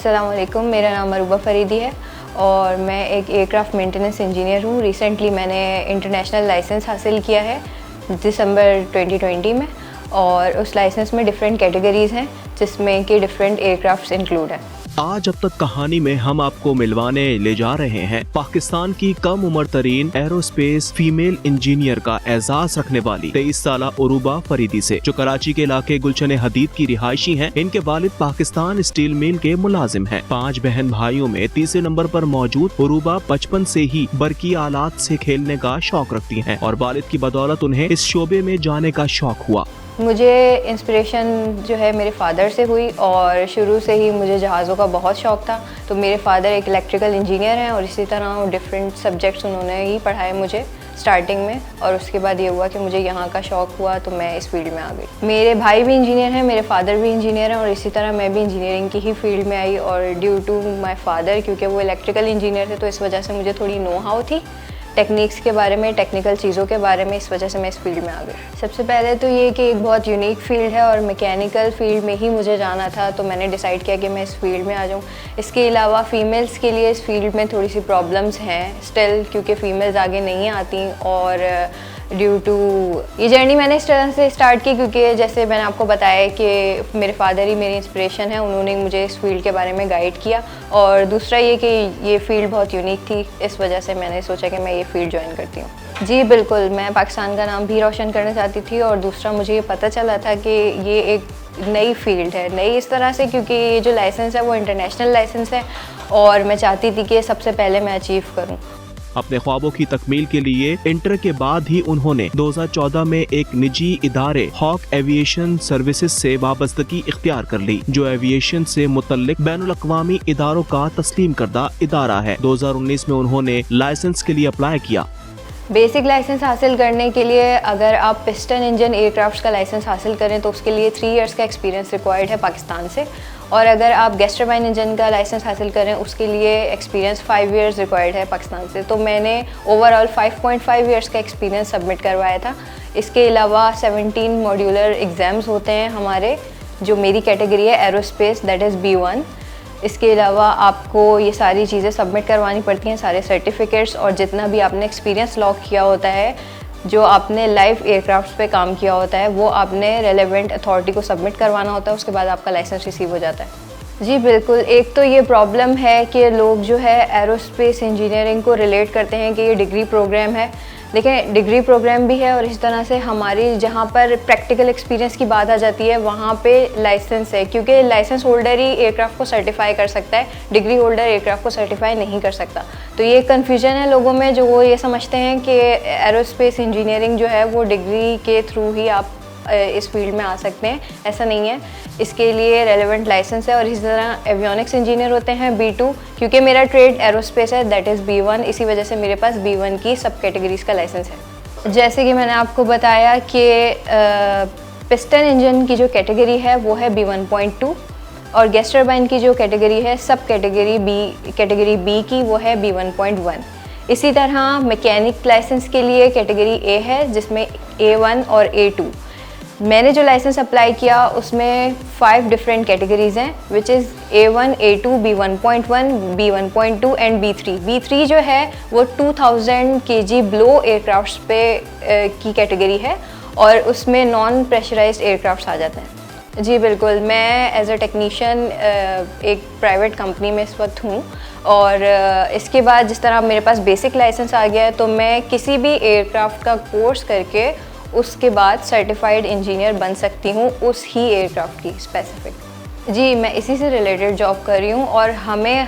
अस्सलाम वालेकुम, मेरा नाम अरूबा फरीदी है और मैं एक एयरक्राफ्ट मेंटेनेंस इंजीनियर हूँ। रिसेंटली मैंने इंटरनेशनल लाइसेंस हासिल किया है दिसंबर 2020 में, और उस लाइसेंस में डिफरेंट कैटेगरीज़ हैं जिसमें कि डिफरेंट एयरक्राफ्ट्स इंक्लूड हैं। आज अब तक कहानी में हम आपको मिलवाने ले जा रहे हैं पाकिस्तान की कम उम्र तरीन एरोस्पेस फीमेल इंजीनियर का एजाज रखने वाली 23 साल अरूबा फरीदी से, जो कराची के इलाके गुलशन हदीद की रिहायशी हैं। इनके वालिद पाकिस्तान स्टील मिल के मुलाजिम हैं। 5 बहन भाइयों में तीसरे नंबर पर मौजूद अरूबा बचपन से ही बरकी आलात से खेलने का शौक रखती हैं और वालिद की बदौलत उन्हें इस शोबे में जाने का शौक हुआ। मुझे इंस्पिरेशन जो है मेरे फ़ादर से हुई और शुरू से ही मुझे जहाज़ों का बहुत शौक़ था। तो मेरे फ़ादर एक इलेक्ट्रिकल इंजीनियर हैं और इसी तरह डिफरेंट सब्जेक्ट्स उन्होंने ही पढ़ाए मुझे स्टार्टिंग में, और उसके बाद ये हुआ कि मुझे यहाँ का शौक़ हुआ तो मैं इस फील्ड में आ गई। मेरे भाई भी इंजीनियर हैं, मेरे फ़ादर भी इंजीनियर हैं और इसी तरह मैं भी इंजीनियरिंग की ही फील्ड में आई। और ड्यू टू माई फ़ादर, क्योंकि वो इलेक्ट्रिकल इंजीनियर थे, तो इस वजह से मुझे थोड़ी नो हाउ थी टेक्निक्स के बारे में, टेक्निकल चीज़ों के बारे में, इस वजह से मैं इस फील्ड में आ गई। सबसे पहले तो ये कि एक बहुत यूनिक फील्ड है और मैकेनिकल फील्ड में ही मुझे जाना था, तो मैंने डिसाइड किया कि मैं इस फील्ड में आ जाऊँ। इसके अलावा फ़ीमेल्स के लिए इस फील्ड में थोड़ी सी प्रॉब्लम्स हैं स्टिल, क्योंकि फ़ीमेल्स आगे नहीं आती। और ड्यू टू ये जर्नी मैंने इस तरह से स्टार्ट की क्योंकि जैसे मैंने आपको बताया कि मेरे फादर ही मेरी इंस्पिरेशन है, उन्होंने मुझे इस फील्ड के बारे में गाइड किया। और दूसरा ये कि ये फ़ील्ड बहुत यूनिक थी, इस वजह से मैंने सोचा कि मैं ये फ़ील्ड ज्वाइन करती हूँ। जी बिल्कुल, मैं पाकिस्तान का नाम भी रोशन करना चाहती थी और दूसरा मुझे ये पता चला था कि ये एक नई फील्ड है, नई इस तरह से क्योंकि ये जो लाइसेंस है वो इंटरनेशनल लाइसेंस है और मैं चाहती थी कि सबसे पहले मैं अचीव करूँ। अपने ख्वाबों की तकमील के लिए इंटर के बाद ही उन्होंने 2014 में एक निजी इदारे हॉक एविएशन सर्विसेज से वाबस्तगी इख्तियार कर ली, जो एविएशन से मुतल्लिक बैनुल-अक़वामी इदारों का तस्लीम करदा इदारा है। 2019 में उन्होंने लाइसेंस के लिए अप्लाई किया। बेसिक लाइसेंस हासिल करने के लिए अगर आप पिस्टन इंजन एयरक्राफ्ट का लाइसेंस हासिल करें तो उसके लिए 3 इयर्स का एक्सपीरियंस रिक्वायर्ड है पाकिस्तान से, और अगर आप गैस टरबाइन इंजन का लाइसेंस हासिल करें उसके लिए एक्सपीरियंस 5 इयर्स रिक्वायर्ड है पाकिस्तान से। तो मैंने ओवरऑल 5.5 इयर्स का एक्सपीरियंस सबमिट करवाया था। इसके अलावा 17 मॉड्यूलर एग्ज़ाम्स होते हैं हमारे, जो मेरी कैटेगरी है एरोस्पेस, दैट इज़ B1। इसके अलावा आपको ये सारी चीज़ें सबमिट करवानी पड़ती हैं, सारे सर्टिफिकेट्स और जितना भी आपने एक्सपीरियंस लॉग किया होता है, जो आपने लाइव एयरक्राफ्ट पे काम किया होता है, वो आपने रेलेवेंट अथॉरिटी को सबमिट करवाना होता है। उसके बाद आपका लाइसेंस रिसीव हो जाता है। जी बिल्कुल, एक तो ये प्रॉब्लम है कि लोग जो है एरोस्पेस इंजीनियरिंग को रिलेट करते हैं कि ये डिग्री प्रोग्राम है। देखें, डिग्री प्रोग्राम भी है और इस तरह से हमारी जहाँ पर प्रैक्टिकल एक्सपीरियंस की बात आ जाती है वहाँ पे लाइसेंस है, क्योंकि लाइसेंस होल्डर ही एयरक्राफ्ट को सर्टिफाई कर सकता है, डिग्री होल्डर एयरक्राफ्ट को सर्टिफाई नहीं कर सकता। तो ये कन्फ्यूजन है लोगों में, जो वो ये समझते हैं कि एरोस्पेस इंजीनियरिंग जो है वो डिग्री के थ्रू ही आप इस फील्ड में आ सकते हैं। ऐसा नहीं है, इसके लिए रेलेवेंट लाइसेंस है। और इसी तरह एवियोनिक्स इंजीनियर होते हैं B2, क्योंकि मेरा ट्रेड एरोस्पेस है, दैट इज़ B1, इसी वजह से मेरे पास B1 की सब कैटेगरीज़ का लाइसेंस है। जैसे कि मैंने आपको बताया कि पिस्टन इंजन की जो कैटेगरी है वो है B1.2 और गैस टरबाइन की जो कैटेगरी है सब कैटेगरी B की वो है B1.1। इसी तरह मैकेनिक लाइसेंस के लिए कैटेगरी A है जिसमें A1 और A2। मैंने जो लाइसेंस अप्लाई किया उसमें 5 डिफरेंट कैटेगरीज़ हैं, which is A1, A2, B1.1, B1.2 and B3। B3 जो है वो 2000 kg ब्लो एयरक्राफ्ट्स पे की कैटेगरी है और उसमें नॉन प्रेशराइज्ड एयरक्राफ्ट्स आ जाते हैं। जी बिल्कुल, मैं एज अ टेक्नीशियन एक प्राइवेट कंपनी में इस वक्त हूँ और इसके बाद जिस तरह मेरे पास बेसिक लाइसेंस आ गया है तो मैं किसी भी एयरक्राफ्ट का कोर्स करके उसके बाद सर्टिफाइड इंजीनियर बन सकती हूँ उस ही एयरक्राफ्ट की स्पेसिफिक। जी, मैं इसी से रिलेटेड जॉब कर रही हूँ और हमें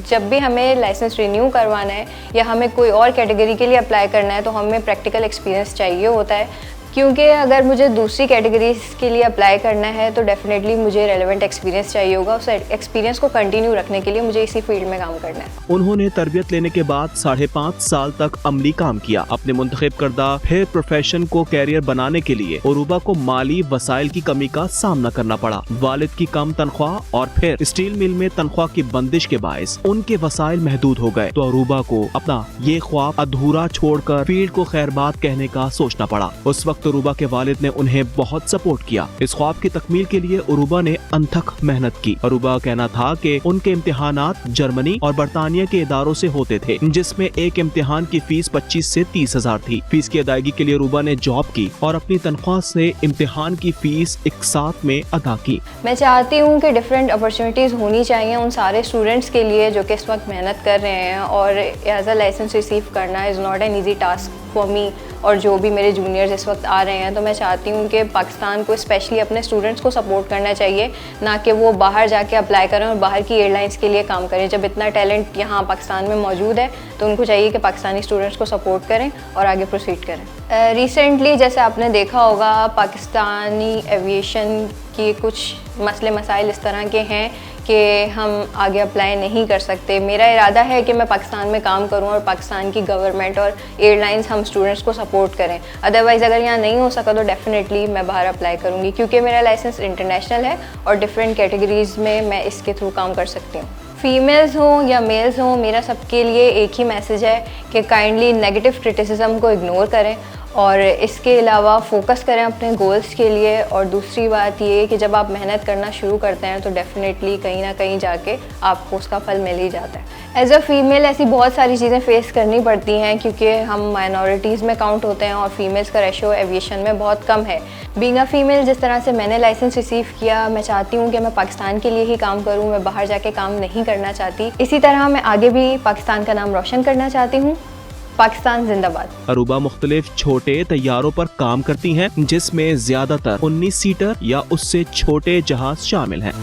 जब भी हमें लाइसेंस रिन्यू करवाना है या हमें कोई और कैटेगरी के लिए अप्लाई करना है तो हमें प्रैक्टिकल एक्सपीरियंस चाहिए होता है, क्योंकि अगर मुझे दूसरी कैटेगरीज के लिए अप्लाई करना है तो डेफिनेटली मुझे रेलेवेंट एक्सपीरियंस चाहिए होगा। उस एक्सपीरियंस को कंटिन्यू रखने के लिए मुझे इसी फील्ड में काम करना है। उन्होंने तरबियत लेने के बाद 5.5 साल तक अमली काम किया। अपने मुंतखब करदा हेयर प्रोफेशन को कैरियर बनाने के लिए अरूबा को माली वसाइल की कमी का सामना करना पड़ा। वालिद की कम तनख्वाह और फिर स्टील मिल में तनख्वाह की बंदिश के बायस उनके वसाइल महदूद हो गए, तो अरूबा को अपना ये ख्वाब अधूरा छोड़कर फील्ड को खैरबाद कहने का सोचना पड़ा। उस वक्त वक्त अरूबा के वालिद ने उन्हें बहुत सपोर्ट किया। इस ख्वाब की तकमील के लिए अरूबा ने अनथक मेहनत की। अरूबा का कहना था कि उनके इम्तिहानात जर्मनी और बरतानिया के इदारों से होते थे, जिसमें एक इम्तिहान की फीस 25 से 30 हजार थी। फीस की अदायगी के लिए अरूबा ने जॉब की और अपनी तनख्वाह से इम्तिहान की फीस एक साथ में अदा की। मैं चाहती हूँ कि डिफरेंट अपॉर्चुनिटीज़ होनी चाहिए उन सारे स्टूडेंट्स के लिए जो कि इस वक्त मेहनत कर रहे हैं, और एज अ लाइसेंस रिसीव करना is not an easy task for me और जो भी मेरे जूनियर्स इस वक्त आ रहे हैं। तो मैं चाहती हूँ कि पाकिस्तान को स्पेशली अपने स्टूडेंट्स को सपोर्ट करना चाहिए, ना कि वो बाहर जाके अप्लाई करें और बाहर की एयरलाइंस के लिए काम करें। जब इतना टैलेंट यहाँ पाकिस्तान में मौजूद है तो उनको चाहिए कि पाकिस्तानी स्टूडेंट्स को सपोर्ट करें और आगे प्रोसीड करें। रिसेंटली जैसे आपने देखा होगा, पाकिस्तानी एविएशन की कुछ मसले मसाइल इस तरह के हैं कि हम आगे अप्लाई नहीं कर सकते। मेरा इरादा है कि मैं पाकिस्तान में काम करूं और पाकिस्तान की गवर्नमेंट और एयरलाइंस हम स्टूडेंट्स को सपोर्ट करें। अदरवाइज़ अगर यहाँ नहीं हो सका तो डेफिनेटली मैं बाहर अप्लाई करूंगी, क्योंकि मेरा लाइसेंस इंटरनेशनल है और डिफरेंट कैटेगरीज़ में मैं इसके थ्रू काम कर सकती हूँ। फीमेल्स हों या मेल्स हों, मेरा सबके लिए एक ही मैसेज है कि काइंडली नेगेटिव क्रिटिसिज्म को इग्नोर करें और इसके अलावा फोकस करें अपने गोल्स के लिए। और दूसरी बात ये कि जब आप मेहनत करना शुरू करते हैं तो डेफिनेटली कहीं ना कहीं जाके आपको उसका फल मिल ही जाता है। एज अ फीमेल ऐसी बहुत सारी चीज़ें फेस करनी पड़ती हैं, क्योंकि हम माइनॉरिटीज़ में काउंट होते हैं और फीमेल्स का रेशो एविएशन में बहुत कम है। बीइंग अ फीमेल, जिस तरह से मैंने लाइसेंस रिसीव किया, मैं चाहती हूँ कि मैं पाकिस्तान के लिए ही काम करूँ, मैं बाहर जाके काम नहीं करना चाहती। इसी तरह मैं आगे भी पाकिस्तान का नाम रोशन करना चाहती हूँ। पाकिस्तान जिंदाबाद। अरूबा मुख्तलिफ छोटे तैयारों पर काम करती हैं, जिसमें ज्यादातर 19 सीटर या उससे छोटे जहाज शामिल हैं।